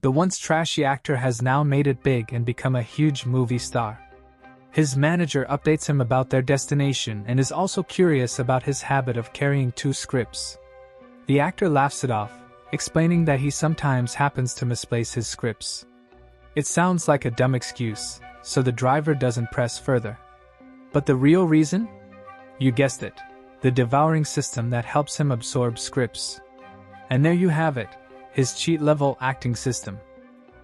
The once trashy actor has now made it big and become a huge movie star. His manager updates him about their destination and is also curious about his habit of carrying 2 scripts. The actor laughs it off, explaining that he sometimes happens to misplace his scripts. It sounds like a dumb excuse, so the driver doesn't press further. But the real reason? You guessed it, the devouring system that helps him absorb scripts. And there you have it, his cheat-level acting system.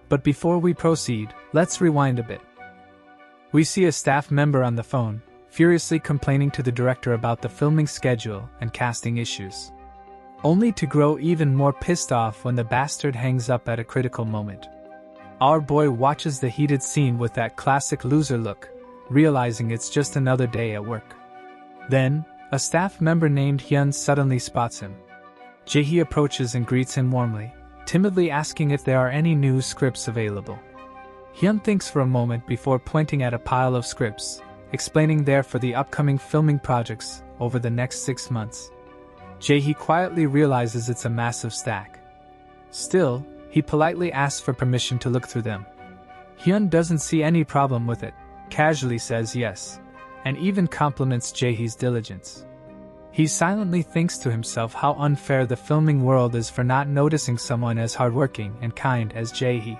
But before we proceed, let's rewind a bit. We see a staff member on the phone, furiously complaining to the director about the filming schedule and casting issues. Only to grow even more pissed off when the bastard hangs up at a critical moment. Our boy watches the heated scene with that classic loser look, realizing it's just another day at work. Then, a staff member named Hyun suddenly spots him. Jae-hee approaches and greets him warmly, timidly asking if there are any new scripts available. Hyun thinks for a moment before pointing at a pile of scripts, explaining they're for the upcoming filming projects over the next 6 months. Jae-hee quietly realizes it's a massive stack. Still, he politely asks for permission to look through them. Hyun doesn't see any problem with it, casually says yes, and even compliments Jae-hee's diligence. He silently thinks to himself how unfair the filming world is for not noticing someone as hardworking and kind as Jae-hee.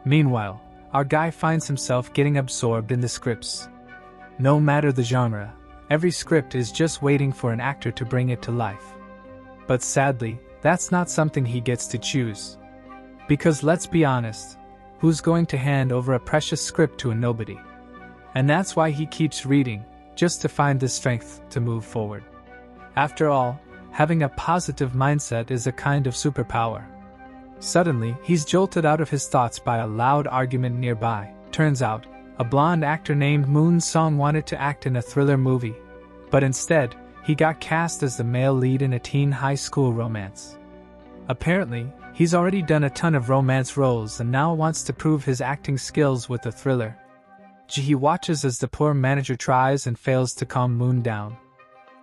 Meanwhile, our guy finds himself getting absorbed in the scripts. No matter the genre, every script is just waiting for an actor to bring it to life. But sadly, that's not something he gets to choose. Because let's be honest, who's going to hand over a precious script to a nobody? And that's why he keeps reading, just to find the strength to move forward. After all, having a positive mindset is a kind of superpower. Suddenly, he's jolted out of his thoughts by a loud argument nearby. Turns out, a blonde actor named Moon Song wanted to act in a thriller movie, but instead, he got cast as the male lead in a teen high school romance. Apparently, he's already done a ton of romance roles and now wants to prove his acting skills with a thriller. Jae-hee watches as the poor manager tries and fails to calm Moon down.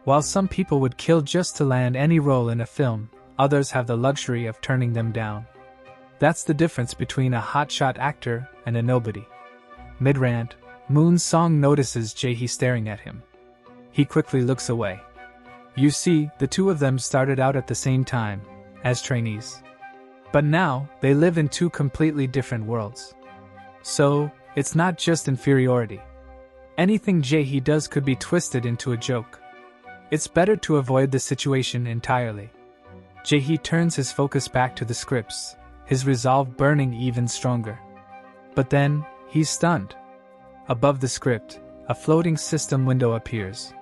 While some people would kill just to land any role in a film, others have the luxury of turning them down. That's the difference between a hotshot actor and a nobody. Mid-rant, Moon Song notices Jae-hee staring at him. He quickly looks away. You see, the two of them started out at the same time, as trainees. But now, they live in 2 completely different worlds. So, it's not just inferiority. Anything Jae-hee does could be twisted into a joke. It's better to avoid the situation entirely. Jae-hee turns his focus back to the scripts, his resolve burning even stronger. But then, he's stunned. Above the script, a floating system window appears.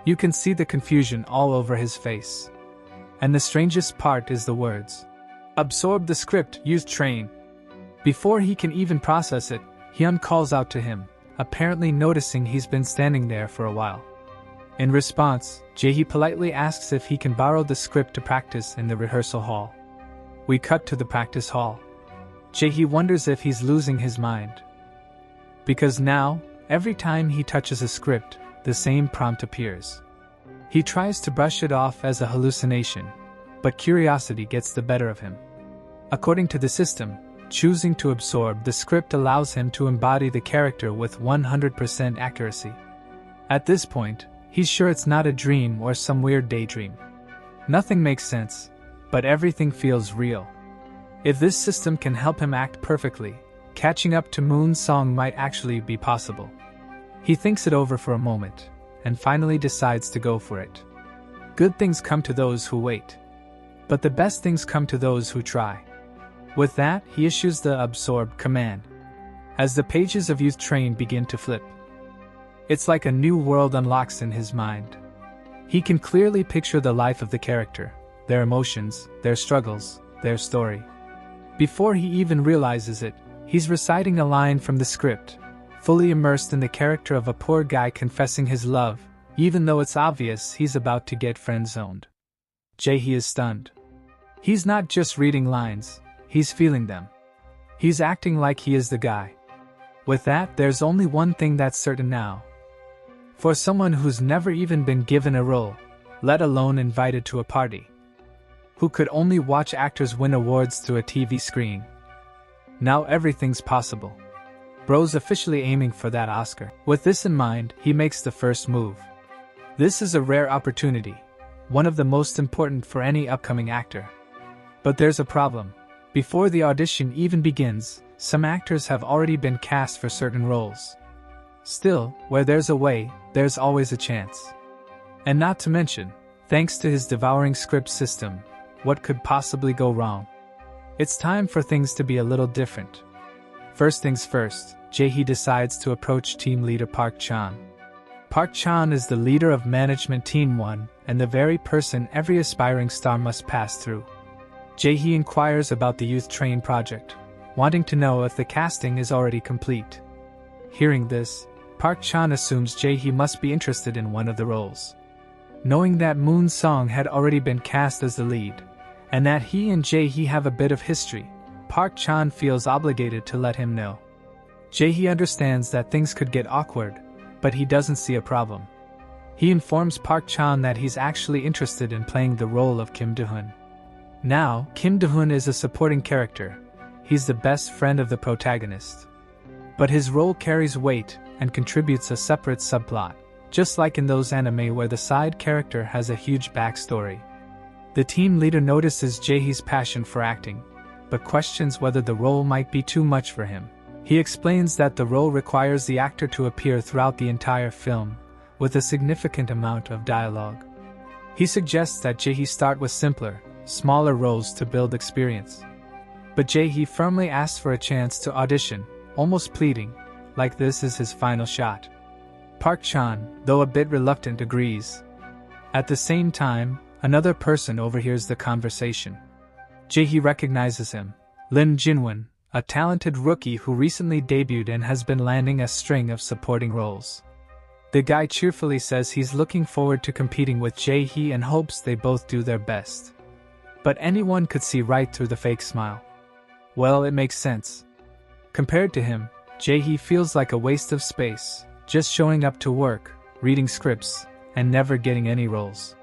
You can see the confusion all over his face. And the strangest part is the words. Absorb the script, use train. Before he can even process it, Hyun calls out to him, apparently noticing he's been standing there for a while. In response, Jae-hee politely asks if he can borrow the script to practice in the rehearsal hall. We cut to the practice hall. Jae-hee wonders if he's losing his mind. Because now, every time he touches a script, the same prompt appears. He tries to brush it off as a hallucination, but curiosity gets the better of him. According to the system, choosing to absorb the script allows him to embody the character with 100% accuracy. At this point, he's sure it's not a dream or some weird daydream. Nothing makes sense, but everything feels real. If this system can help him act perfectly, catching up to Moon Song might actually be possible. He thinks it over for a moment, and finally decides to go for it. Good things come to those who wait. But the best things come to those who try. With that, he issues the absorb command. As the pages of Youth Train begin to flip, it's like a new world unlocks in his mind. He can clearly picture the life of the character, their emotions, their struggles, their story. Before he even realizes it, he's reciting a line from the script, fully immersed in the character of a poor guy confessing his love, even though it's obvious he's about to get friend-zoned. Jae-hee is stunned. He's not just reading lines, he's feeling them. He's acting like he is the guy. With that, there's only one thing that's certain now. For someone who's never even been given a role, let alone invited to a party, who could only watch actors win awards through a TV screen, Now everything's possible. Bro's officially aiming for that Oscar. With this in mind, he makes the first move. This is a rare opportunity, one of the most important for any upcoming actor. But there's a problem. Before the audition even begins, some actors have already been cast for certain roles. Still, where there's a way, there's always a chance. And not to mention, thanks to his devouring script system, what could possibly go wrong? It's time for things to be a little different. First things first, Jae-hee decides to approach team leader Park Chan. Park Chan is the leader of Management Team 1 and the very person every aspiring star must pass through. Jae-hee inquires about the Youth Train project, wanting to know if the casting is already complete. Hearing this, Park Chan assumes Jae-hee must be interested in one of the roles. Knowing that Moon Song had already been cast as the lead, and that he and Jae-hee have a bit of history, Park Chan feels obligated to let him know. Jae-hee understands that things could get awkward, but he doesn't see a problem. He informs Park Chan that he's actually interested in playing the role of Kim Do-hoon. Now, Kim Do-hoon is a supporting character. He's the best friend of the protagonist. But his role carries weight and contributes a separate subplot, just like in those anime where the side character has a huge backstory. The team leader notices Jae-hee's passion for acting, but questions whether the role might be too much for him. He explains that the role requires the actor to appear throughout the entire film, with a significant amount of dialogue. He suggests that Jae-hee start with simpler, smaller roles to build experience. But Jae-hee firmly asks for a chance to audition, almost pleading, like this is his final shot. Park Chan, though a bit reluctant, agrees. At the same time, another person overhears the conversation. Jae-hee recognizes him, Lim Jinwon, a talented rookie who recently debuted and has been landing a string of supporting roles. The guy cheerfully says he's looking forward to competing with Jae-hee and hopes they both do their best. But anyone could see right through the fake smile. Well, it makes sense. Compared to him, Jae-hee feels like a waste of space, just showing up to work, reading scripts, and never getting any roles.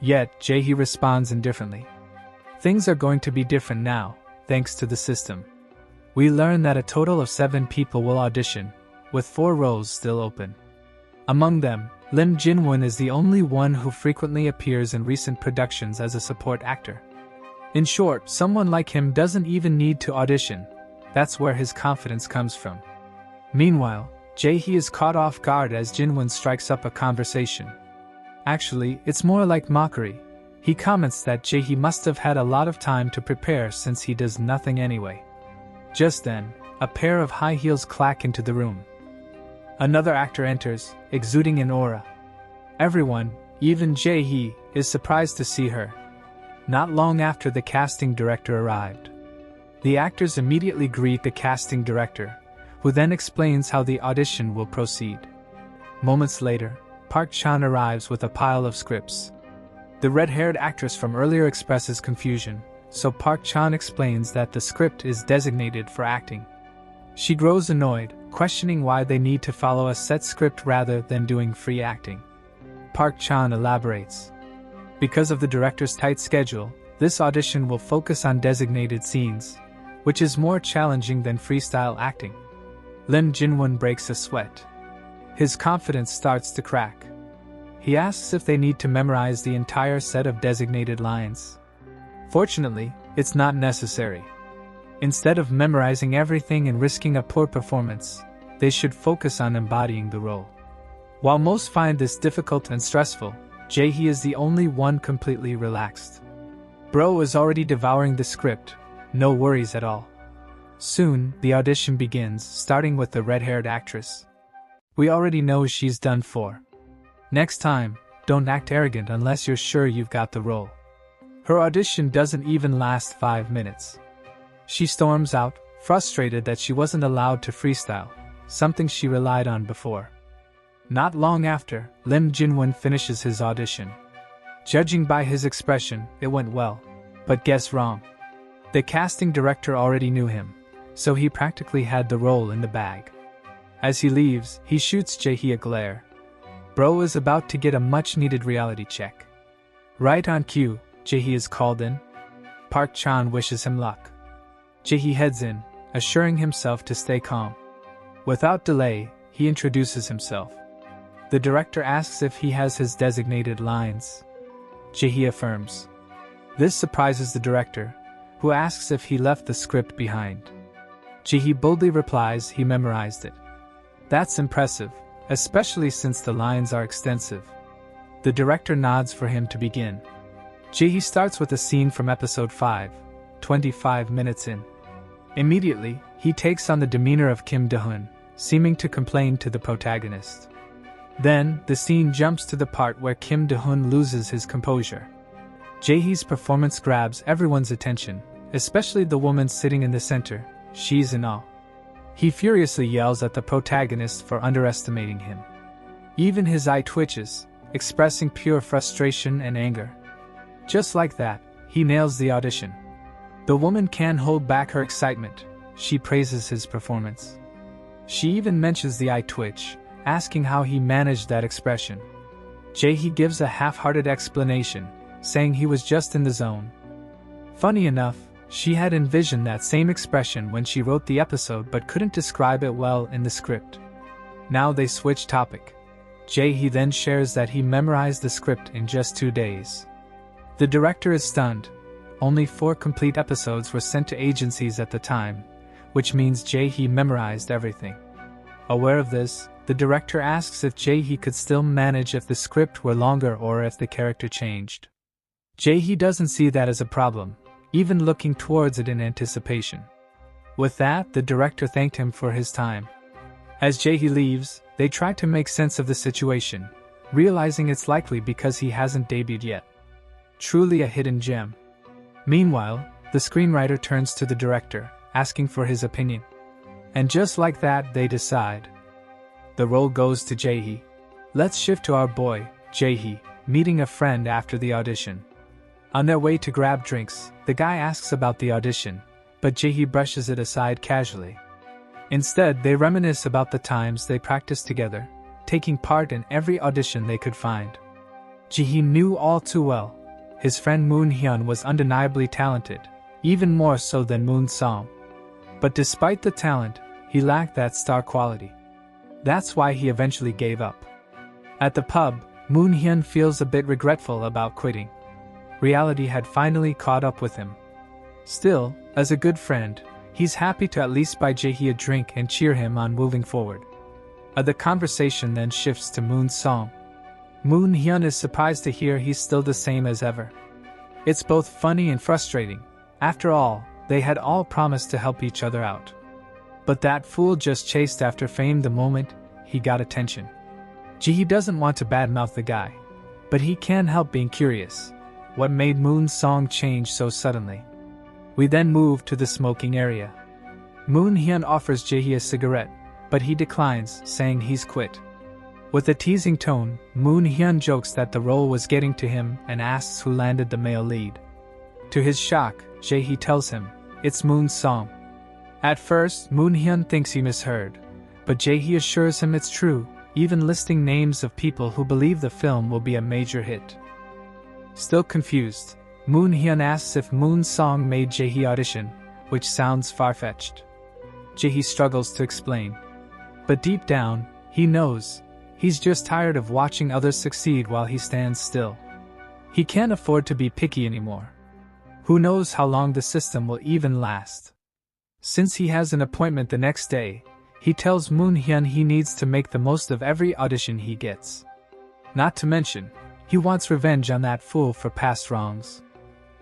Yet, Jae-hee responds indifferently. Things are going to be different now, thanks to the system. We learn that a total of 7 people will audition, with 4 roles still open. Among them, Lim Jinwon is the only one who frequently appears in recent productions as a support actor. In short, someone like him doesn't even need to audition. That's where his confidence comes from. Meanwhile, Jae-hee is caught off guard as Jinwon strikes up a conversation. Actually, it's more like mockery. He comments that Jae-hee must have had a lot of time to prepare since he does nothing anyway. Just then, a pair of high heels clack into the room. Another actor enters, exuding an aura. Everyone, even Jae-hee, is surprised to see her. Not long after the casting director arrived. The actors immediately greet the casting director, who then explains how the audition will proceed. Moments later, Park Chan arrives with a pile of scripts. The red-haired actress from earlier expresses confusion, so Park Chan explains that the script is designated for acting. She grows annoyed, questioning why they need to follow a set script rather than doing free acting. Park Chan elaborates. Because of the director's tight schedule, this audition will focus on designated scenes, which is more challenging than freestyle acting. Lim Jinwon breaks a sweat. His confidence starts to crack. He asks if they need to memorize the entire set of designated lines. Fortunately, it's not necessary. Instead of memorizing everything and risking a poor performance, they should focus on embodying the role. While most find this difficult and stressful, Jae-hee is the only one completely relaxed. Bro is already devouring the script, no worries at all. Soon, the audition begins, starting with the red-haired actress. We already know she's done for. Next time, don't act arrogant unless you're sure you've got the role. Her audition doesn't even last 5 minutes. She storms out, frustrated that she wasn't allowed to freestyle, something she relied on before. Not long after, Lim Jinwon finishes his audition. Judging by his expression, it went well. But guess wrong. The casting director already knew him, so he practically had the role in the bag. As he leaves, he shoots Jae-hee a glare. Bro is about to get a much-needed reality check. Right on cue, Jae-hee is called in. Park Chan wishes him luck. Jae-hee heads in, assuring himself to stay calm. Without delay, he introduces himself. The director asks if he has his designated lines. Jae-hee affirms. This surprises the director, who asks if he left the script behind. Jae-hee boldly replies he memorized it. That's impressive, especially since the lines are extensive. The director nods for him to begin. Jae-hee starts with a scene from episode 5, 25 minutes in. Immediately, he takes on the demeanor of Kim Do-hoon, seeming to complain to the protagonist. Then, the scene jumps to the part where Kim Do-hoon loses his composure. Jae-hee's performance grabs everyone's attention, especially the woman sitting in the center. She's in awe. He furiously yells at the protagonist for underestimating him. Even his eye twitches, expressing pure frustration and anger. Just like that, he nails the audition. The woman can't hold back her excitement. She praises his performance. She even mentions the eye twitch, asking how he managed that expression. Jae-hee gives a half-hearted explanation, saying he was just in the zone. Funny enough, she had envisioned that same expression when she wrote the episode but couldn't describe it well in the script. Now they switch topic. Jae-hee then shares that he memorized the script in just 2 days. The director is stunned. Only 4 complete episodes were sent to agencies at the time, which means Jae-hee memorized everything. Aware of this, the director asks if Jae-hee could still manage if the script were longer or if the character changed. Jae-hee doesn't see that as a problem, even looking towards it in anticipation. With that, the director thanked him for his time. As Jae-hee leaves, they try to make sense of the situation, realizing it's likely because he hasn't debuted yet. Truly a hidden gem. Meanwhile, the screenwriter turns to the director, asking for his opinion. And just like that, they decide. The role goes to Jae-hee. Let's shift to our boy, Jae-hee, meeting a friend after the audition. On their way to grab drinks, the guy asks about the audition, but Jae-hee brushes it aside casually. Instead, they reminisce about the times they practiced together, taking part in every audition they could find. Jae-hee knew all too well. His friend Moon Hyun was undeniably talented, even more so than Moon Song. But despite the talent, he lacked that star quality. That's why he eventually gave up. At the pub, Moon Hyun feels a bit regretful about quitting. Reality had finally caught up with him. Still, as a good friend, he's happy to at least buy Jae-hee a drink and cheer him on moving forward. The conversation then shifts to Moon Song. Moon Hyun is surprised to hear he's still the same as ever. It's both funny and frustrating. After all, they had all promised to help each other out. But that fool just chased after fame the moment he got attention. Jae-hee doesn't want to badmouth the guy, but he can't help being curious. What made Moon Song change so suddenly? We then move to the smoking area. Moon Hyun offers Jae-hee a cigarette, but he declines, saying he's quit. With a teasing tone, Moon Hyun jokes that the role was getting to him and asks who landed the male lead. To his shock, Jae-hee tells him, it's Moon Song. At first, Moon Hyun thinks he misheard, but Jae-hee assures him it's true, even listing names of people who believe the film will be a major hit. Still confused, Moon Hyun asks if Moon Song made Jae-hee audition, which sounds far-fetched. Jae-hee struggles to explain. But deep down, he knows. He's just tired of watching others succeed while he stands still. He can't afford to be picky anymore. Who knows how long the system will even last. Since he has an appointment the next day, he tells Moon Hyun he needs to make the most of every audition he gets. Not to mention, he wants revenge on that fool for past wrongs.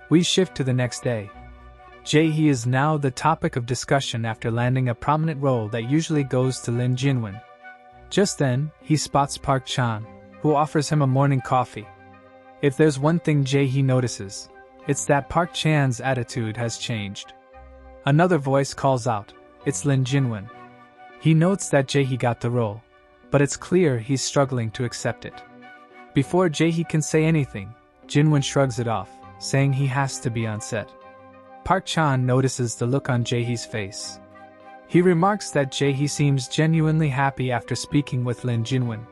We shift to the next day. Jae-hee is now the topic of discussion after landing a prominent role that usually goes to Lim Jin-won. Just then, he spots Park Chan, who offers him a morning coffee. If there's one thing Jae-hee notices, it's that Park Chan's attitude has changed. Another voice calls out, it's Lim Jin-won. He notes that Jae-hee got the role, but it's clear he's struggling to accept it. Before Jae-hee can say anything, Jin-won shrugs it off, saying he has to be on set. Park Chan notices the look on Jae-hee's face. He remarks that Jae-hee seems genuinely happy after speaking with Lim Jin-won.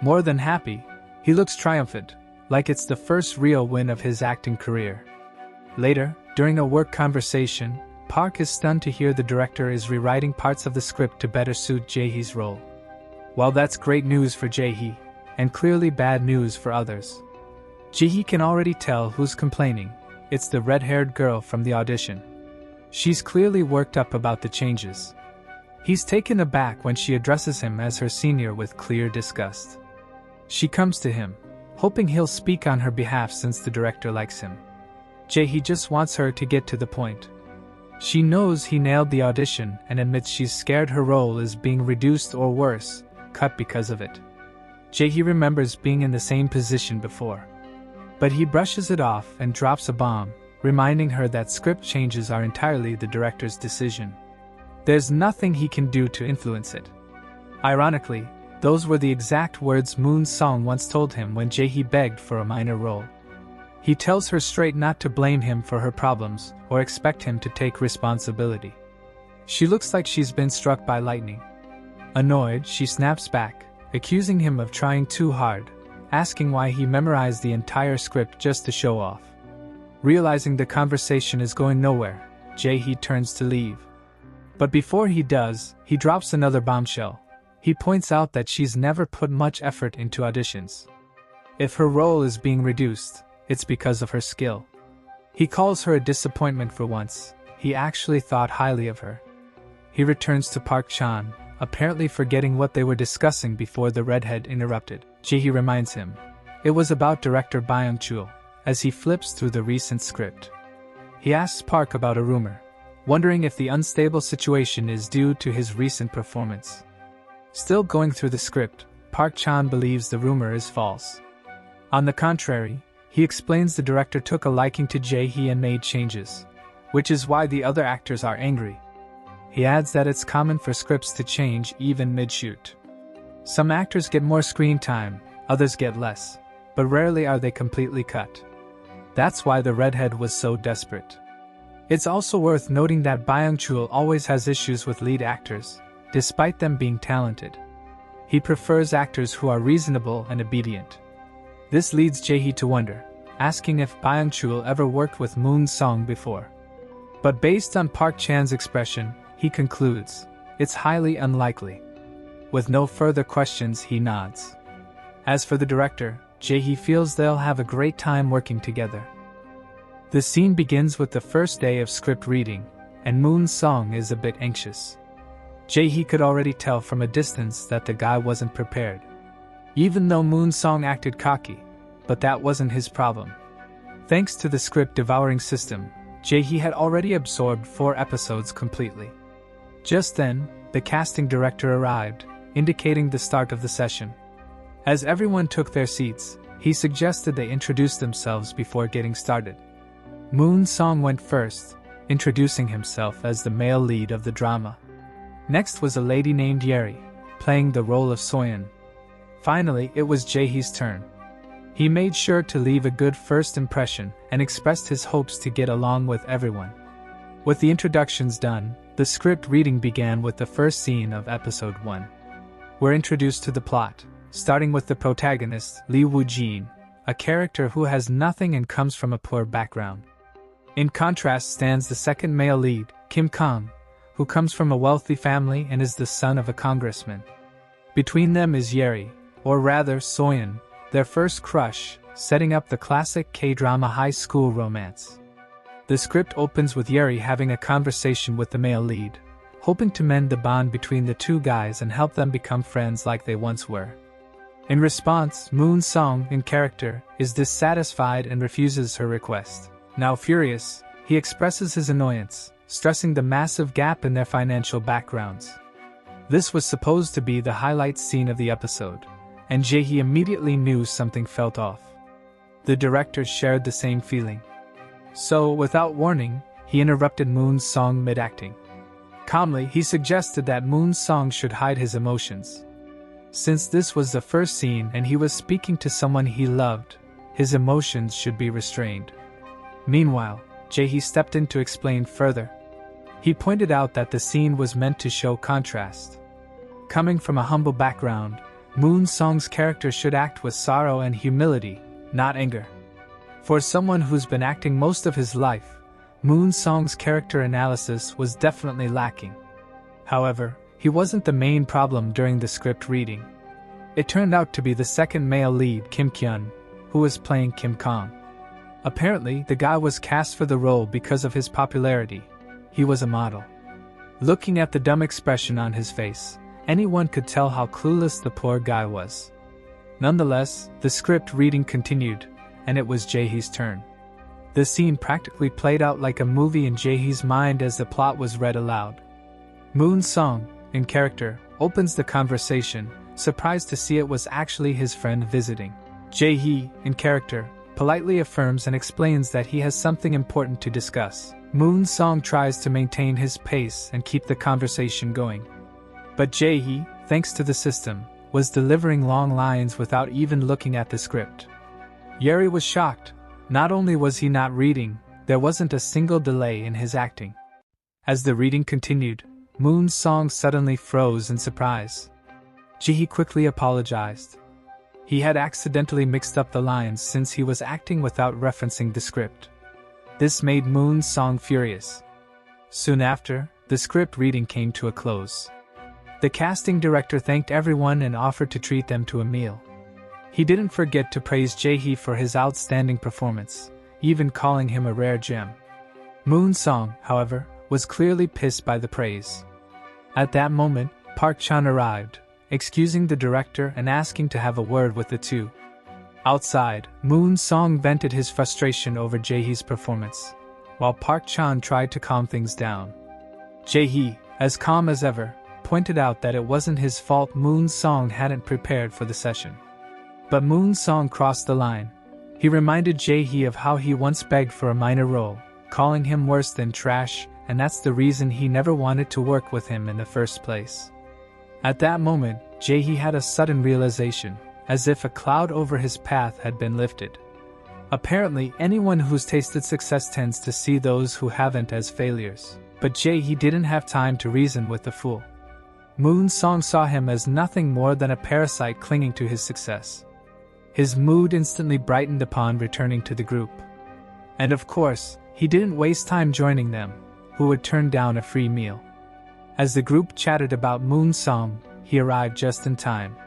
More than happy, he looks triumphant, like it's the first real win of his acting career. Later, during a work conversation, Park is stunned to hear the director is rewriting parts of the script to better suit Jae-hee's role. While that's great news for Jae-hee, and clearly bad news for others, Jae-hee can already tell who's complaining. It's the red-haired girl from the audition. She's clearly worked up about the changes. He's taken aback when she addresses him as her senior with clear disgust. She comes to him, hoping he'll speak on her behalf since the director likes him. Jae-hee just wants her to get to the point. She knows he nailed the audition and admits she's scared her role is being reduced or worse, cut because of it. Jae-hee remembers being in the same position before. But he brushes it off and drops a bomb, reminding her that script changes are entirely the director's decision. There's nothing he can do to influence it. Ironically, those were the exact words Moon Song once told him when Jae-hee begged for a minor role. He tells her straight not to blame him for her problems or expect him to take responsibility. She looks like she's been struck by lightning. Annoyed, she snaps back, accusing him of trying too hard, asking why he memorized the entire script just to show off. Realizing the conversation is going nowhere, Jae-hee turns to leave. But before he does, he drops another bombshell. He points out that she's never put much effort into auditions. If her role is being reduced, it's because of her skill. He calls her a disappointment for once. He actually thought highly of her. He returns to Park Chan, apparently forgetting what they were discussing before the redhead interrupted. Jae-hee reminds him. It was about director Byung-chul, as he flips through the recent script. He asks Park about a rumor, wondering if the unstable situation is due to his recent performance. Still going through the script, Park Chan believes the rumor is false. On the contrary, he explains the director took a liking to Jae-hee and made changes, which is why the other actors are angry. He adds that it's common for scripts to change even mid-shoot. Some actors get more screen time, others get less, but rarely are they completely cut. That's why the redhead was so desperate. It's also worth noting that Byung-chul always has issues with lead actors, despite them being talented. He prefers actors who are reasonable and obedient. This leads Jae-hee to wonder, asking if Byung-chul ever worked with Moon Song before. But based on Park Chan's expression, he concludes, it's highly unlikely. With no further questions, he nods. As for the director, Jae-hee feels they'll have a great time working together. The scene begins with the first day of script reading, and Moon Song is a bit anxious. Jae-hee could already tell from a distance that the guy wasn't prepared. Even though Moon Song acted cocky, but that wasn't his problem. Thanks to the script devouring system, Jae-hee had already absorbed 4 episodes completely. Just then, the casting director arrived, indicating the start of the session. As everyone took their seats, he suggested they introduce themselves before getting started. Moon Song went first, introducing himself as the male lead of the drama. Next was a lady named Yeri, playing the role of Soyeon. Finally, it was Jae-hee's turn. He made sure to leave a good first impression and expressed his hopes to get along with everyone. With the introductions done, the script reading began with the first scene of episode 1. We're introduced to the plot, starting with the protagonist, Lee Woo-jin, a character who has nothing and comes from a poor background. In contrast stands the second male lead, Kim Kang, who comes from a wealthy family and is the son of a congressman. Between them is Yeri, or rather Soyeon, their first crush, setting up the classic K-drama high school romance. The script opens with Yeri having a conversation with the male lead, hoping to mend the bond between the two guys and help them become friends like they once were. In response, Moon Song, in character, is dissatisfied and refuses her request. Now furious, he expresses his annoyance, stressing the massive gap in their financial backgrounds. This was supposed to be the highlight scene of the episode, and Jae-hee immediately knew something felt off. The director shared the same feeling. So, without warning, he interrupted Moon Song mid-acting. Calmly, he suggested that Moon Song should hide his emotions. Since this was the first scene and he was speaking to someone he loved, his emotions should be restrained. Meanwhile, Jae-hee stepped in to explain further. He pointed out that the scene was meant to show contrast. Coming from a humble background, Moon Song's character should act with sorrow and humility, not anger. For someone who's been acting most of his life, Moon Song's character analysis was definitely lacking. However, he wasn't the main problem during the script reading. It turned out to be the second male lead, Kim Kyun, who was playing Kim Kong. Apparently, the guy was cast for the role because of his popularity. He was a model. Looking at the dumb expression on his face, anyone could tell how clueless the poor guy was. Nonetheless, the script reading continued, and it was Jaehee's turn. The scene practically played out like a movie in Jaehee's mind as the plot was read aloud. Moon Song, in character, opens the conversation, surprised to see it was actually his friend visiting. Jaehee, in character, politely affirms and explains that he has something important to discuss. Moon Song tries to maintain his pace and keep the conversation going. But Jaehee, thanks to the system, was delivering long lines without even looking at the script. Yeri was shocked. Not only was he not reading, there wasn't a single delay in his acting. As the reading continued, Moon Song suddenly froze in surprise. Jaehee quickly apologized. He had accidentally mixed up the lines since he was acting without referencing the script. This made Moon Song furious. Soon after, the script reading came to a close. The casting director thanked everyone and offered to treat them to a meal. He didn't forget to praise Jaehee for his outstanding performance, even calling him a rare gem. Moon Song, however, was clearly pissed by the praise. At that moment, Park Chan arrived, excusing the director and asking to have a word with the two. Outside, Moon Song vented his frustration over Jaehee's performance, while Park Chan tried to calm things down. Jaehee, as calm as ever, pointed out that it wasn't his fault Moon Song hadn't prepared for the session. But Moon Song crossed the line. He reminded Jaehee of how he once begged for a minor role, calling him worse than trash, and that's the reason he never wanted to work with him in the first place. At that moment, Jaehee had a sudden realization, as if a cloud over his path had been lifted. Apparently, anyone who's tasted success tends to see those who haven't as failures, but Jaehee didn't have time to reason with the fool. Moon Song saw him as nothing more than a parasite clinging to his success. His mood instantly brightened upon returning to the group. And of course, he didn't waste time joining them, who would turn down a free meal. As the group chatted about Moon Song, he arrived just in time.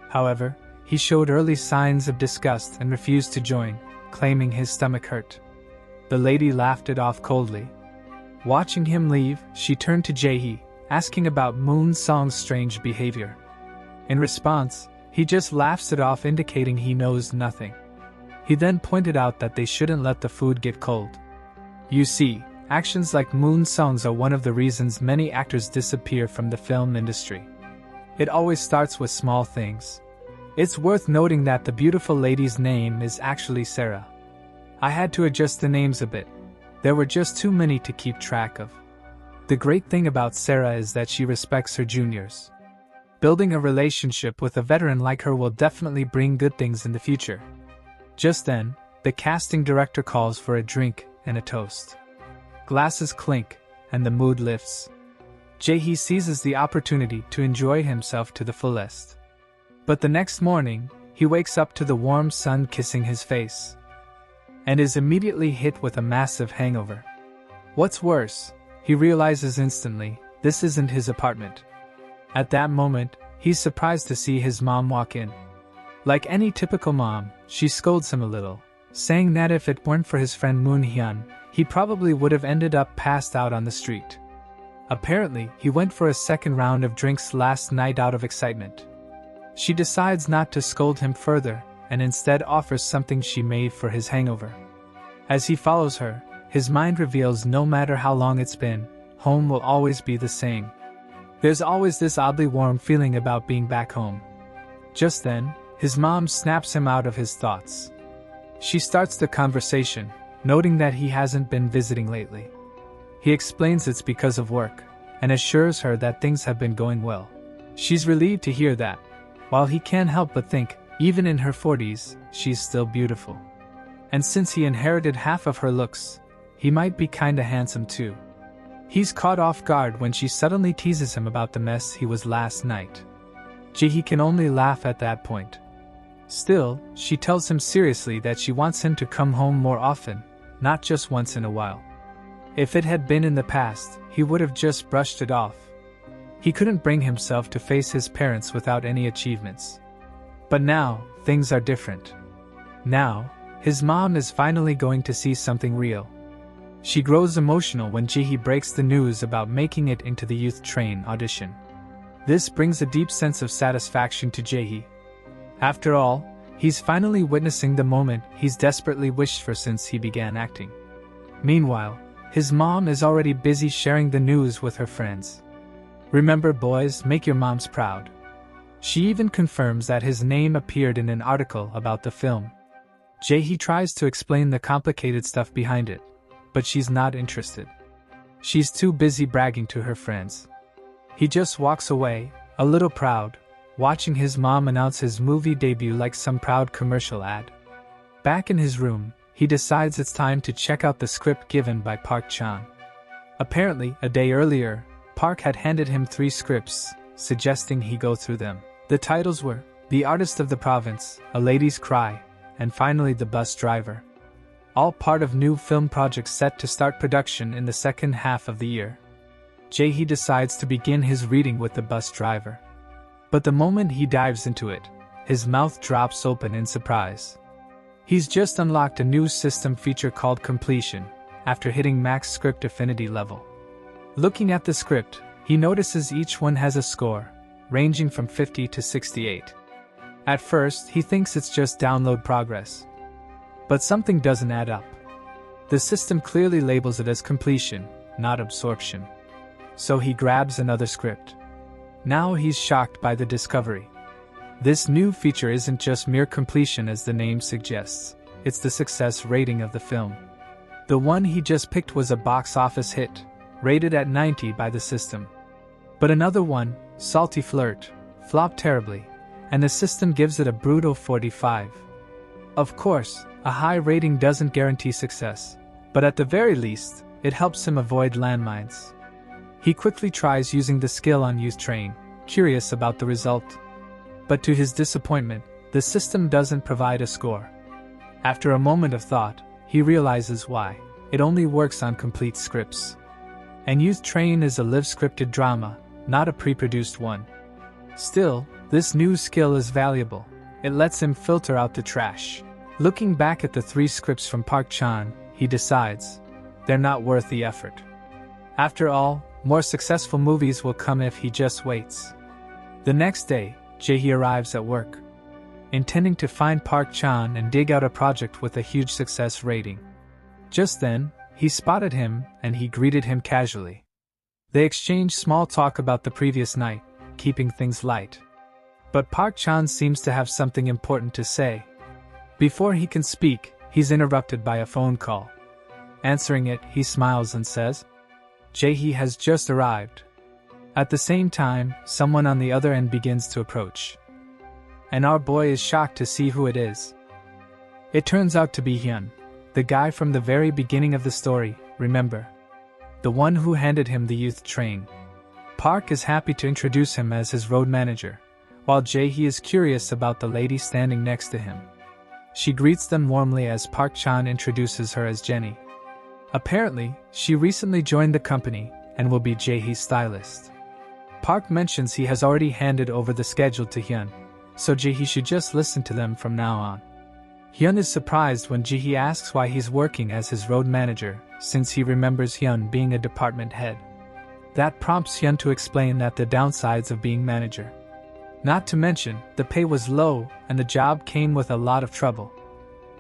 However, he showed early signs of disgust and refused to join, claiming his stomach hurt. The lady laughed it off coldly. Watching him leave, she turned to Jaehee, asking about Moon Song's strange behavior. In response, he just laughs it off, indicating he knows nothing. He then pointed out that they shouldn't let the food get cold. You see, actions like Moon Song's are one of the reasons many actors disappear from the film industry. It always starts with small things. It's worth noting that the beautiful lady's name is actually Sarah. I had to adjust the names a bit. There were just too many to keep track of. The great thing about Sarah is that she respects her juniors. Building a relationship with a veteran like her will definitely bring good things in the future. Just then, the casting director calls for a drink and a toast. Glasses clink, and the mood lifts. Jaehee seizes the opportunity to enjoy himself to the fullest. But the next morning, he wakes up to the warm sun kissing his face, and is immediately hit with a massive hangover. What's worse, he realizes instantly, this isn't his apartment. At that moment, he's surprised to see his mom walk in. Like any typical mom, she scolds him a little, saying that if it weren't for his friend Moon Hyun, he probably would have ended up passed out on the street. Apparently, he went for a second round of drinks last night out of excitement. She decides not to scold him further, and instead offers something she made for his hangover. As he follows her, his mind reveals no matter how long it's been, home will always be the same. There's always this oddly warm feeling about being back home. Just then, his mom snaps him out of his thoughts. She starts the conversation, noting that he hasn't been visiting lately. He explains it's because of work, and assures her that things have been going well. She's relieved to hear that, while he can't help but think, even in her 40s, she's still beautiful. And since he inherited half of her looks, he might be kinda handsome too. He's caught off guard when she suddenly teases him about the mess he was last night. Jaehee can only laugh at that point. Still, she tells him seriously that she wants him to come home more often, not just once in a while. If it had been in the past, he would have just brushed it off. He couldn't bring himself to face his parents without any achievements. But now, things are different. Now, his mom is finally going to see something real. She grows emotional when Jae-hee breaks the news about making it into the youth train audition. This brings a deep sense of satisfaction to Jae-hee. After all, he's finally witnessing the moment he's desperately wished for since he began acting. Meanwhile, his mom is already busy sharing the news with her friends. Remember, boys, make your moms proud. She even confirms that his name appeared in an article about the film. Jae-hee tries to explain the complicated stuff behind it, but she's not interested. She's too busy bragging to her friends. He just walks away, a little proud, watching his mom announce his movie debut like some proud commercial ad. Back in his room, he decides it's time to check out the script given by Park Chan. Apparently, a day earlier, Park had handed him 3 scripts, suggesting he go through them. The titles were The Artist of the Province, A Lady's Cry, and finally The Bus Driver. All part of new film projects set to start production in the second half of the year. Jae-hee decides to begin his reading with The Bus Driver. But the moment he dives into it, his mouth drops open in surprise. He's just unlocked a new system feature called Completion, after hitting max script affinity level. Looking at the script, he notices each one has a score, ranging from 50 to 68. At first, he thinks it's just download progress. But something doesn't add up. The system clearly labels it as completion, not absorption. So he grabs another script. Now he's shocked by the discovery. This new feature isn't just mere completion as the name suggests, it's the success rating of the film. The one he just picked was a box office hit, rated at 90 by the system. But another one, Salty Flirt, flopped terribly, and the system gives it a brutal 45. Of course, a high rating doesn't guarantee success, but at the very least, it helps him avoid landmines. He quickly tries using the skill on Youth Train, curious about the result. But to his disappointment, the system doesn't provide a score. After a moment of thought, he realizes why. It only works on complete scripts. And Youth Train is a live-scripted drama, not a pre-produced one. Still, this new skill is valuable. It lets him filter out the trash. Looking back at the 3 scripts from Park Chan, he decides, they're not worth the effort. After all, more successful movies will come if he just waits. The next day, Jae-hee arrives at work, intending to find Park Chan and dig out a project with a huge success rating. Just then, he spotted him and he greeted him casually. They exchanged small talk about the previous night, keeping things light. But Park Chan seems to have something important to say. Before he can speak, he's interrupted by a phone call. Answering it, he smiles and says, Jae-hee has just arrived. At the same time, someone on the other end begins to approach. And our boy is shocked to see who it is. It turns out to be Hyun, the guy from the very beginning of the story, remember? The one who handed him the youth train. Park is happy to introduce him as his road manager, while Jae-hee is curious about the lady standing next to him. She greets them warmly as Park Chan introduces her as Jenny. Apparently, she recently joined the company and will be Jae-hee's stylist. Park mentions he has already handed over the schedule to Hyun, so Jae-hee should just listen to them from now on. Hyun is surprised when Jae-hee asks why he's working as his road manager, since he remembers Hyun being a department head. That prompts Hyun to explain that the downsides of being manager. Not to mention, the pay was low and the job came with a lot of trouble.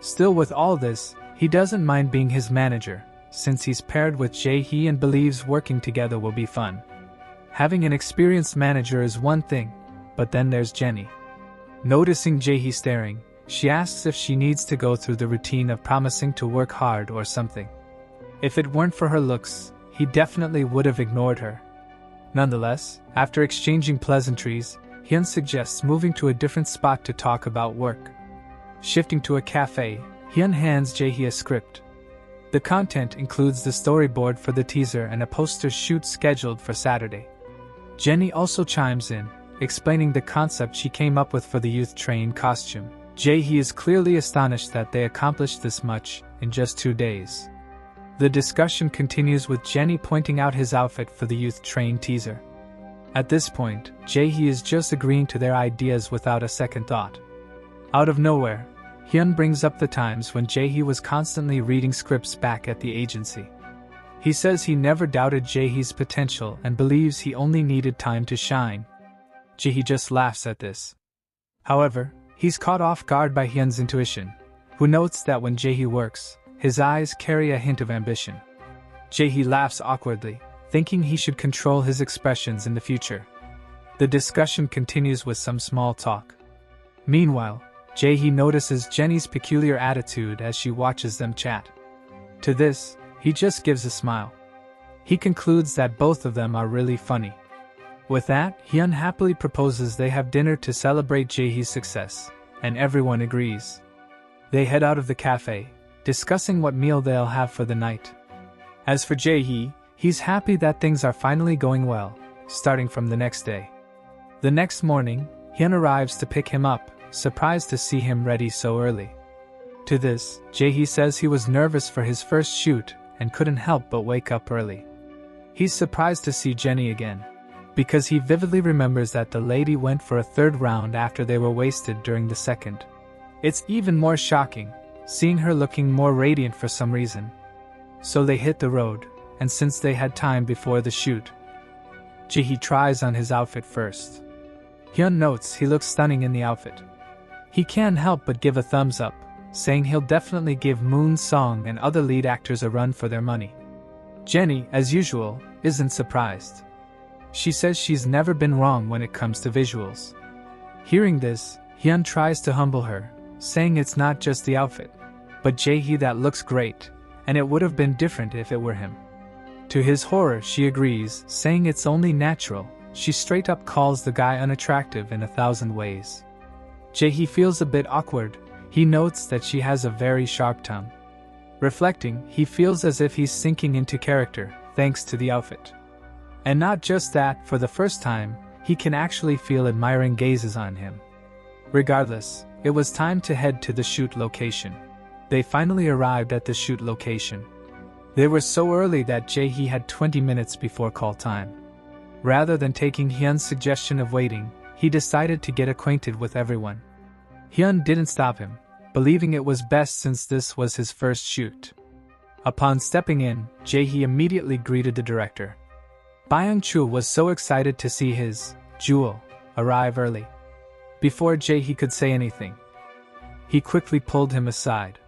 Still, with all this, he doesn't mind being his manager, since he's paired with Jae-hee and believes working together will be fun. Having an experienced manager is one thing, but then there's Jenny. Noticing Jae-hee staring, she asks if she needs to go through the routine of promising to work hard or something. If it weren't for her looks, he definitely would have ignored her. Nonetheless, after exchanging pleasantries, Hyun suggests moving to a different spot to talk about work. Shifting to a cafe, Hyun hands Jae-hee a script. The content includes the storyboard for the teaser and a poster shoot scheduled for Saturday. Jenny also chimes in, explaining the concept she came up with for the youth train costume. Jae-hee is clearly astonished that they accomplished this much in just 2 days. The discussion continues with Jenny pointing out his outfit for the youth train teaser. At this point, Jae-hee is just agreeing to their ideas without a second thought. Out of nowhere, Hyun brings up the times when Jae-hee was constantly reading scripts back at the agency. He says he never doubted Jae-hee's potential and believes he only needed time to shine. Jae-hee just laughs at this. However, he's caught off guard by Hyun's intuition, who notes that when Jae-hee works, his eyes carry a hint of ambition. Jae-hee laughs awkwardly, thinking he should control his expressions in the future. The discussion continues with some small talk. Meanwhile, Jae-hee notices Jenny's peculiar attitude as she watches them chat. To this, he just gives a smile. He concludes that both of them are really funny. With that, Hyun happily proposes they have dinner to celebrate Jae-hee's success, and everyone agrees. They head out of the cafe, discussing what meal they'll have for the night. As for Jae-hee, he's happy that things are finally going well, starting from the next day. The next morning, Hyun arrives to pick him up, surprised to see him ready so early. To this, Jae-hee says he was nervous for his first shoot and couldn't help but wake up early. He's surprised to see Jenny again, because he vividly remembers that the lady went for a third round after they were wasted during the second. It's even more shocking, seeing her looking more radiant for some reason. So they hit the road, and since they had time before the shoot, Jae-hee tries on his outfit first. Hyun notes he looks stunning in the outfit. He can't help but give a thumbs up, saying he'll definitely give Moon Song and other lead actors a run for their money. Jenny, as usual, isn't surprised. She says she's never been wrong when it comes to visuals. Hearing this, Hyun tries to humble her, saying it's not just the outfit, but Jae-hee that looks great, and it would have been different if it were him. To his horror, she agrees, saying it's only natural. She straight up calls the guy unattractive in 1,000 ways. Jae-hee feels a bit awkward. He notes that she has a very sharp tongue. Reflecting, he feels as if he's sinking into character, thanks to the outfit. And not just that, for the first time, he can actually feel admiring gazes on him. Regardless, it was time to head to the shoot location. They finally arrived at the shoot location. They were so early that Jae-hee had 20 minutes before call time. Rather than taking Hyun's suggestion of waiting, he decided to get acquainted with everyone. Hyun didn't stop him, believing it was best since this was his first shoot. Upon stepping in, Jae-hee immediately greeted the director. Byung-chul was so excited to see his jewel arrive early. Before Jae-hee could say anything, he quickly pulled him aside.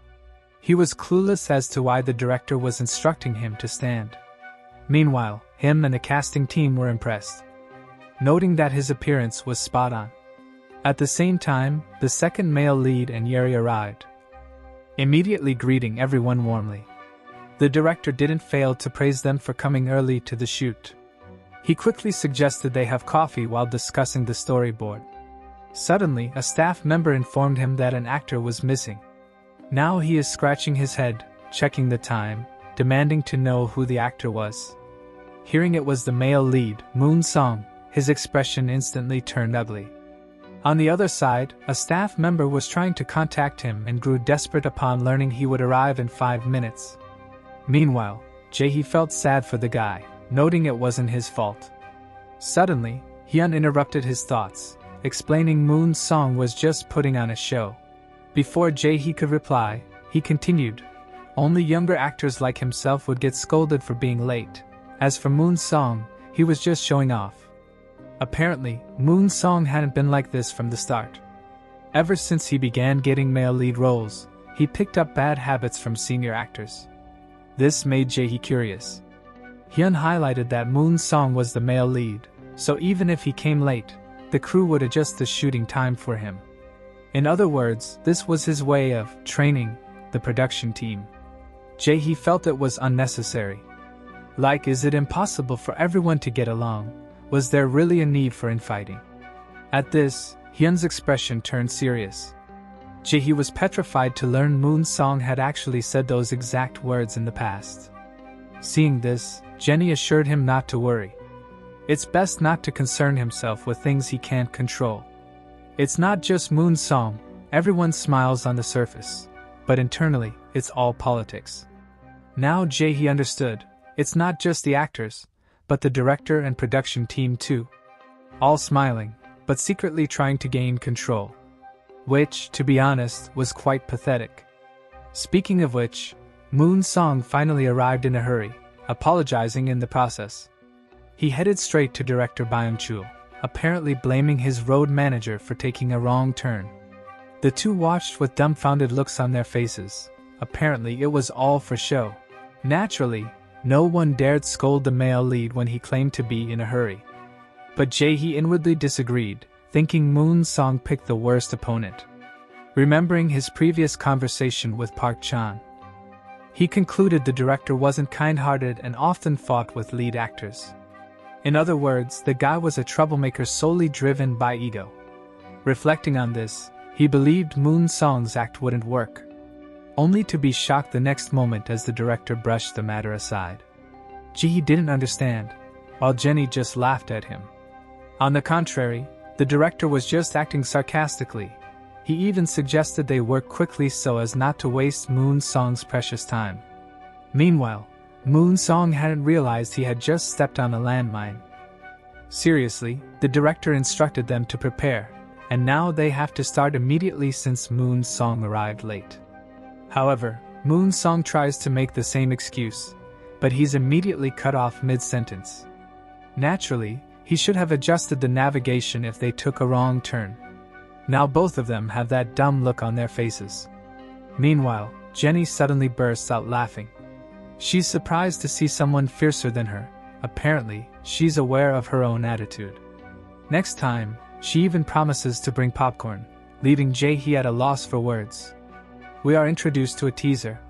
He was clueless as to why the director was instructing him to stand. Meanwhile, him and the casting team were impressed, noting that his appearance was spot on. At the same time, the second male lead and Yeri arrived, immediately greeting everyone warmly. The director didn't fail to praise them for coming early to the shoot. He quickly suggested they have coffee while discussing the storyboard. Suddenly, a staff member informed him that an actor was missing. Now he is scratching his head, checking the time, demanding to know who the actor was. Hearing it was the male lead, Moon Song, his expression instantly turned ugly. On the other side, a staff member was trying to contact him and grew desperate upon learning he would arrive in 5 minutes. Meanwhile, Jae-hee felt sad for the guy, noting it wasn't his fault. Suddenly, Hyun interrupted his thoughts, explaining Moon Song was just putting on a show. Before Jae-hee could reply, he continued, only younger actors like himself would get scolded for being late. As for Moon Song, he was just showing off. Apparently, Moon Song hadn't been like this from the start. Ever since he began getting male lead roles, he picked up bad habits from senior actors. This made Jae-hee curious. Hyun highlighted that Moon Song was the male lead, so even if he came late, the crew would adjust the shooting time for him. In other words, this was his way of training the production team. Jae-hee felt it was unnecessary. Like, is it impossible for everyone to get along? Was there really a need for infighting? At this, Hyun's expression turned serious. Jae-hee was petrified to learn Moon Song had actually said those exact words in the past. Seeing this, Jenny assured him not to worry. It's best not to concern himself with things he can't control. It's not just Moon Song, everyone smiles on the surface, but internally, it's all politics. Now Jae-hee understood, it's not just the actors, but the director and production team too. All smiling, but secretly trying to gain control. Which, to be honest, was quite pathetic. Speaking of which, Moon Song finally arrived in a hurry, apologizing in the process. He headed straight to director Byung-chul, apparently blaming his road manager for taking a wrong turn. The two watched with dumbfounded looks on their faces. Apparently it was all for show. Naturally, no one dared scold the male lead when he claimed to be in a hurry. But Jae-hee inwardly disagreed, thinking Moon Song picked the worst opponent. Remembering his previous conversation with Park Chan, he concluded the director wasn't kind-hearted and often fought with lead actors. In other words, the guy was a troublemaker solely driven by ego. Reflecting on this, he believed Moon Song's act wouldn't work, only to be shocked the next moment as the director brushed the matter aside. Ji didn't understand, while Jenny just laughed at him. On the contrary, the director was just acting sarcastically. He even suggested they work quickly so as not to waste Moon Song's precious time. Meanwhile, Moon Song hadn't realized he had just stepped on a landmine. Seriously, the director instructed them to prepare, and now they have to start immediately since Moon Song arrived late. However, Moon Song tries to make the same excuse, but he's immediately cut off mid-sentence. Naturally, he should have adjusted the navigation if they took a wrong turn. Now both of them have that dumb look on their faces. Meanwhile, Jenny suddenly bursts out laughing. She's surprised to see someone fiercer than her. Apparently, she's aware of her own attitude. Next time, she even promises to bring popcorn, leaving Jae-hee at a loss for words. We are introduced to a teaser.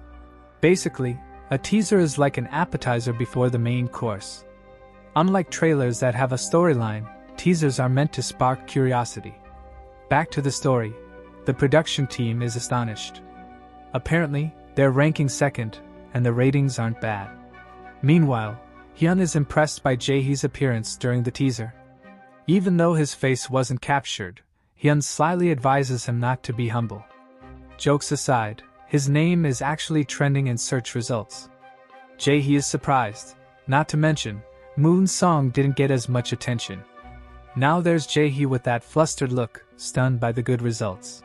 Basically, a teaser is like an appetizer before the main course. Unlike trailers that have a storyline, teasers are meant to spark curiosity. Back to the story, the production team is astonished. Apparently, they're ranking second, and the ratings aren't bad. Meanwhile, Hyun is impressed by Jae-hee's appearance during the teaser. Even though his face wasn't captured, Hyun slyly advises him not to be humble. Jokes aside, his name is actually trending in search results. Jae-hee is surprised, not to mention, Moon Song didn't get as much attention. Now there's Jae-hee with that flustered look, stunned by the good results.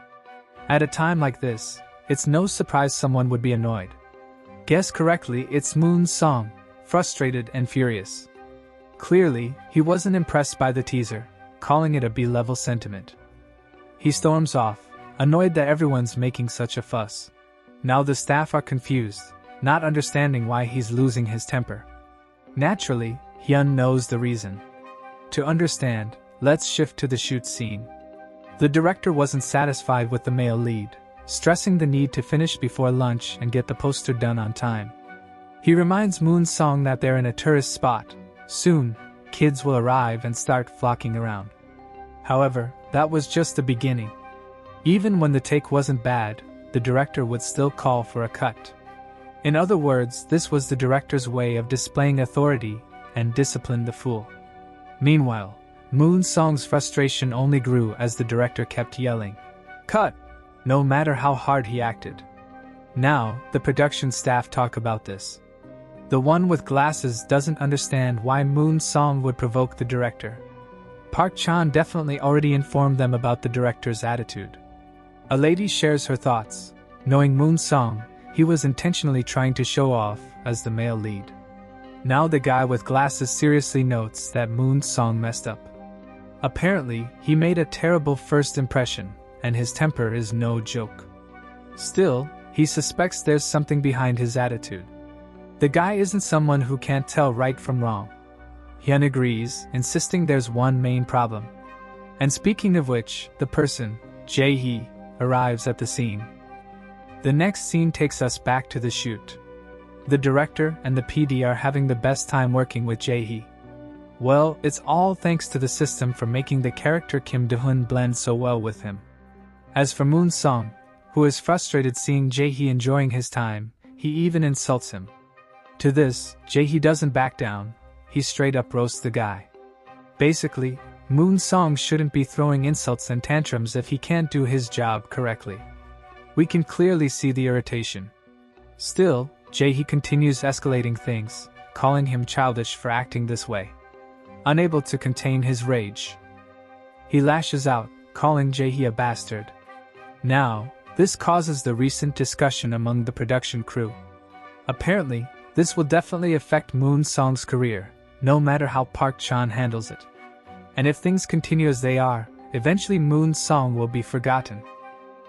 At a time like this, it's no surprise someone would be annoyed. Guess correctly, it's Moon Song, frustrated and furious. Clearly, he wasn't impressed by the teaser, calling it a B-level sentiment. He storms off, annoyed that everyone's making such a fuss. Now the staff are confused, not understanding why he's losing his temper. Naturally, Hyun knows the reason. To understand, let's shift to the shoot scene. The director wasn't satisfied with the male lead, stressing the need to finish before lunch and get the poster done on time. He reminds Moon Song that they're in a tourist spot. Soon, kids will arrive and start flocking around. However, that was just the beginning. Even when the take wasn't bad, the director would still call for a cut. In other words, this was the director's way of displaying authority and discipline the fool. Meanwhile, Moon Song's frustration only grew as the director kept yelling, "Cut!" no matter how hard he acted. Now, the production staff talk about this. The one with glasses doesn't understand why Moon Song would provoke the director. Park Chan definitely already informed them about the director's attitude. A lady shares her thoughts. Knowing Moon Song, he was intentionally trying to show off as the male lead. Now the guy with glasses seriously notes that Moon Song messed up. Apparently, he made a terrible first impression, and his temper is no joke. Still, he suspects there's something behind his attitude. The guy isn't someone who can't tell right from wrong. Hyun agrees, insisting there's one main problem. And speaking of which, the person, Jae-hee, arrives at the scene. The next scene takes us back to the shoot. The director and the PD are having the best time working with Jae-hee. Well, it's all thanks to the system for making the character Kim Do-hoon blend so well with him. As for Moon Song, who is frustrated seeing Jae-hee enjoying his time, he even insults him. To this, Jae-hee doesn't back down, he straight up roasts the guy. Basically, Moon Song shouldn't be throwing insults and tantrums if he can't do his job correctly. We can clearly see the irritation. Still, Jae-hee continues escalating things, calling him childish for acting this way. Unable to contain his rage, he lashes out, calling Jae-hee a bastard. Now, this causes the recent discussion among the production crew. Apparently, this will definitely affect Moon Song's career, no matter how Park Chan handles it. And if things continue as they are, eventually Moon Song will be forgotten.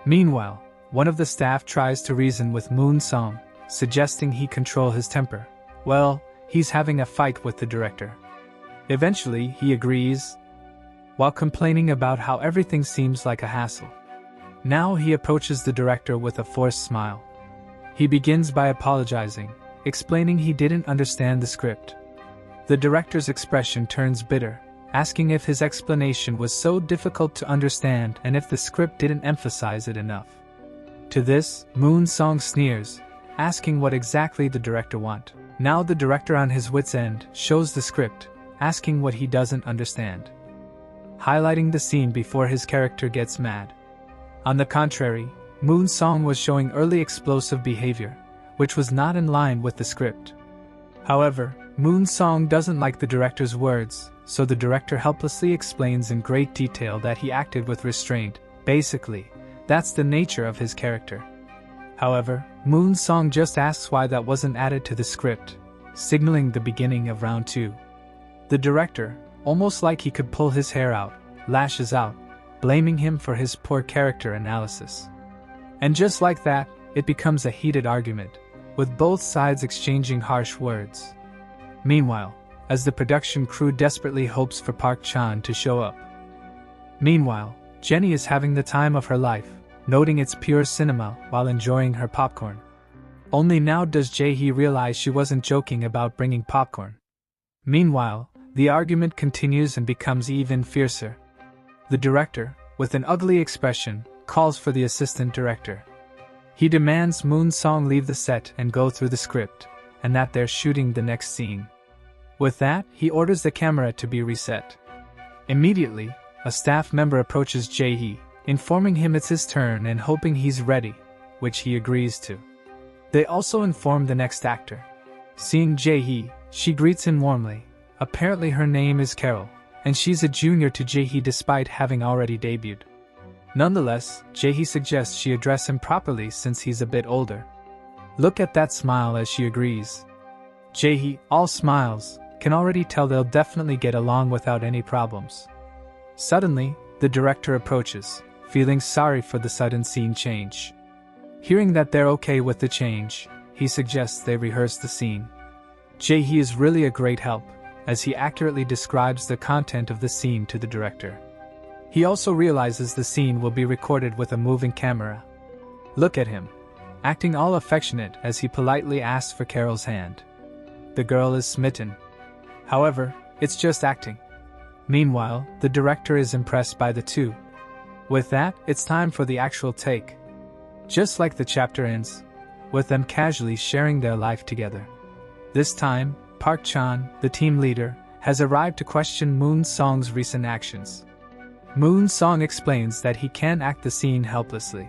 Meanwhile, one of the staff tries to reason with Moon Song, suggesting he control his temper. Well, he's having a fight with the director. Eventually, he agrees, while complaining about how everything seems like a hassle. Now he approaches the director with a forced smile. He begins by apologizing, explaining he didn't understand the script. The director's expression turns bitter, asking if his explanation was so difficult to understand and if the script didn't emphasize it enough. To this, Moon Song sneers, asking what exactly the director want. Now the director, on his wit's end, shows the script, asking what he doesn't understand, highlighting the scene before his character gets mad. On the contrary, Moon Song was showing early explosive behavior, which was not in line with the script. However, Moon Song doesn't like the director's words, so the director helplessly explains in great detail that he acted with restraint. Basically, that's the nature of his character. However, Moon Song just asks why that wasn't added to the script, signaling the beginning of round 2. The director, almost like he could pull his hair out, lashes out, blaming him for his poor character analysis. And just like that, it becomes a heated argument, with both sides exchanging harsh words. Meanwhile, as the production crew desperately hopes for Park Chan to show up. Meanwhile, Jenny is having the time of her life, noting its pure cinema while enjoying her popcorn. Only now does Jae-hee realize she wasn't joking about bringing popcorn. Meanwhile, the argument continues and becomes even fiercer. The director, with an ugly expression, calls for the assistant director. He demands Moon Song leave the set and go through the script, and that they're shooting the next scene. With that, he orders the camera to be reset. Immediately, a staff member approaches Jae-hee, informing him it's his turn and hoping he's ready, which he agrees to. They also inform the next actor. Seeing Jae-hee, she greets him warmly. Apparently her name is Carol, and she's a junior to Jae-hee despite having already debuted. Nonetheless, Jae-hee suggests she address him properly since he's a bit older. Look at that smile as she agrees. Jae-hee, all smiles, can already tell they'll definitely get along without any problems. Suddenly, the director approaches, feeling sorry for the sudden scene change. Hearing that they're okay with the change, he suggests they rehearse the scene. Jae-hee is really a great help, as he accurately describes the content of the scene to the director. He also realizes the scene will be recorded with a moving camera. Look at him, acting all affectionate as he politely asks for Carol's hand. The girl is smitten. However, it's just acting. Meanwhile, the director is impressed by the two. With that, it's time for the actual take. Just like the chapter ends, with them casually sharing their life together. This time, Park Chan, the team leader, has arrived to question Moon Song's recent actions. Moon Song explains that he can't act the scene helplessly.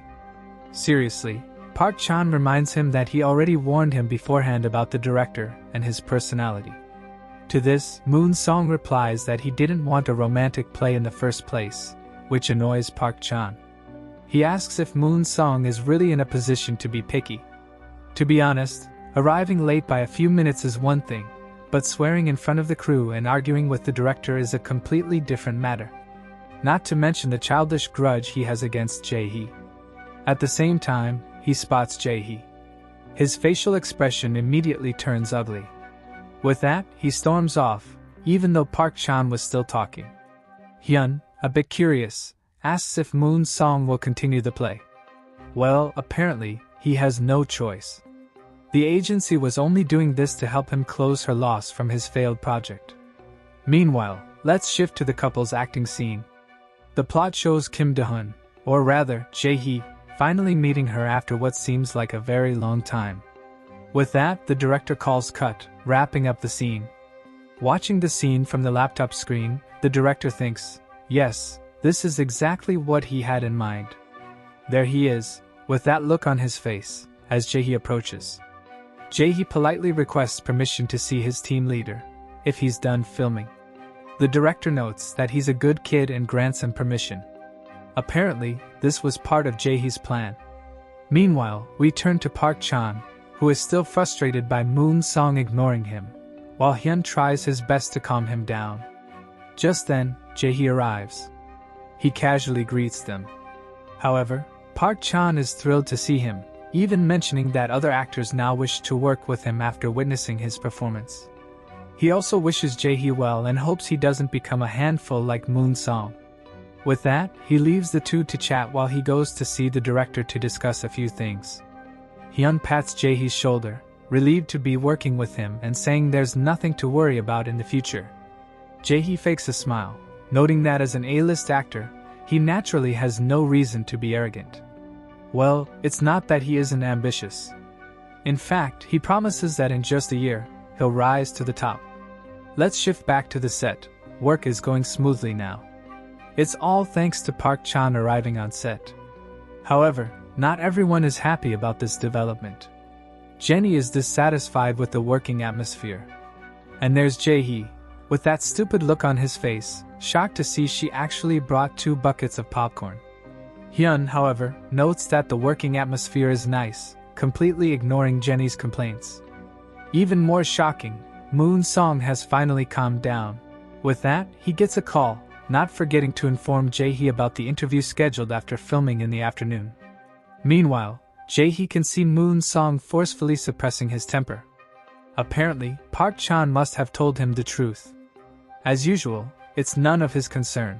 Seriously, Park Chan reminds him that he already warned him beforehand about the director and his personality. To this, Moon Song replies that he didn't want a romantic play in the first place, which annoys Park Chan. He asks if Moon Song is really in a position to be picky. To be honest, arriving late by a few minutes is one thing, but swearing in front of the crew and arguing with the director is a completely different matter. Not to mention the childish grudge he has against Jae-hee. At the same time, he spots Jae-hee. His facial expression immediately turns ugly. With that, he storms off, even though Park Chan was still talking. Hyun, a bit curious, asks if Moon Song will continue the play. Well, apparently, he has no choice. The agency was only doing this to help him close her loss from his failed project. Meanwhile, let's shift to the couple's acting scene. The plot shows Kim Do-hun, or rather, Jae-hee, finally meeting her after what seems like a very long time. With that, the director calls cut, wrapping up the scene. Watching the scene from the laptop screen, the director thinks, yes, this is exactly what he had in mind. There he is, with that look on his face, as Jae-hee approaches. Jae-hee politely requests permission to see his team leader, if he's done filming. The director notes that he's a good kid and grants him permission. Apparently, this was part of Jae-hee's plan. Meanwhile, we turn to Park Chan, who is still frustrated by Moon Song ignoring him, while Hyun tries his best to calm him down. Just then, Jae-hee arrives. He casually greets them. However, Park Chan is thrilled to see him, even mentioning that other actors now wish to work with him after witnessing his performance. He also wishes Jae-hee well and hopes he doesn't become a handful like Moon Song. With that, he leaves the two to chat while he goes to see the director to discuss a few things. Hyun pats Jae-hee's shoulder, relieved to be working with him and saying there's nothing to worry about in the future. Jae-hee fakes a smile, noting that as an A-list actor, he naturally has no reason to be arrogant. Well, it's not that he isn't ambitious. In fact, he promises that in just a year, he'll rise to the top. Let's shift back to the set. Work is going smoothly now. It's all thanks to Park Chan arriving on set. However, not everyone is happy about this development. Jenny is dissatisfied with the working atmosphere. And there's Jae-hee, with that stupid look on his face, shocked to see she actually brought 2 buckets of popcorn. Hyun, however, notes that the working atmosphere is nice, completely ignoring Jenny's complaints. Even more shocking, Moon Song has finally calmed down. With that, he gets a call, not forgetting to inform Jae-hee about the interview scheduled after filming in the afternoon. Meanwhile, Jae-hee can see Moon Song forcefully suppressing his temper. Apparently, Park Chan must have told him the truth. As usual, it's none of his concern.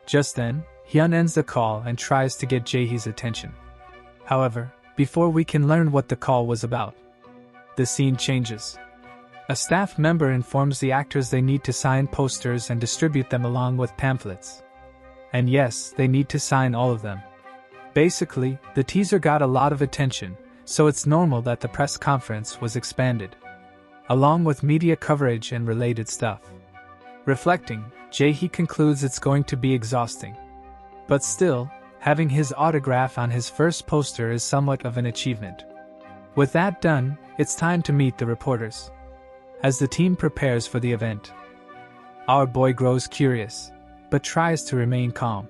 Just then, Hyun ends the call and tries to get Jae-hee's attention. However, before we can learn what the call was about, the scene changes. A staff member informs the actors they need to sign posters and distribute them along with pamphlets. And yes, they need to sign all of them. Basically, the teaser got a lot of attention, so it's normal that the press conference was expanded, along with media coverage and related stuff. Reflecting, Jae-hee concludes it's going to be exhausting. But still, having his autograph on his first poster is somewhat of an achievement. With that done, it's time to meet the reporters. As the team prepares for the event, our boy grows curious, but tries to remain calm.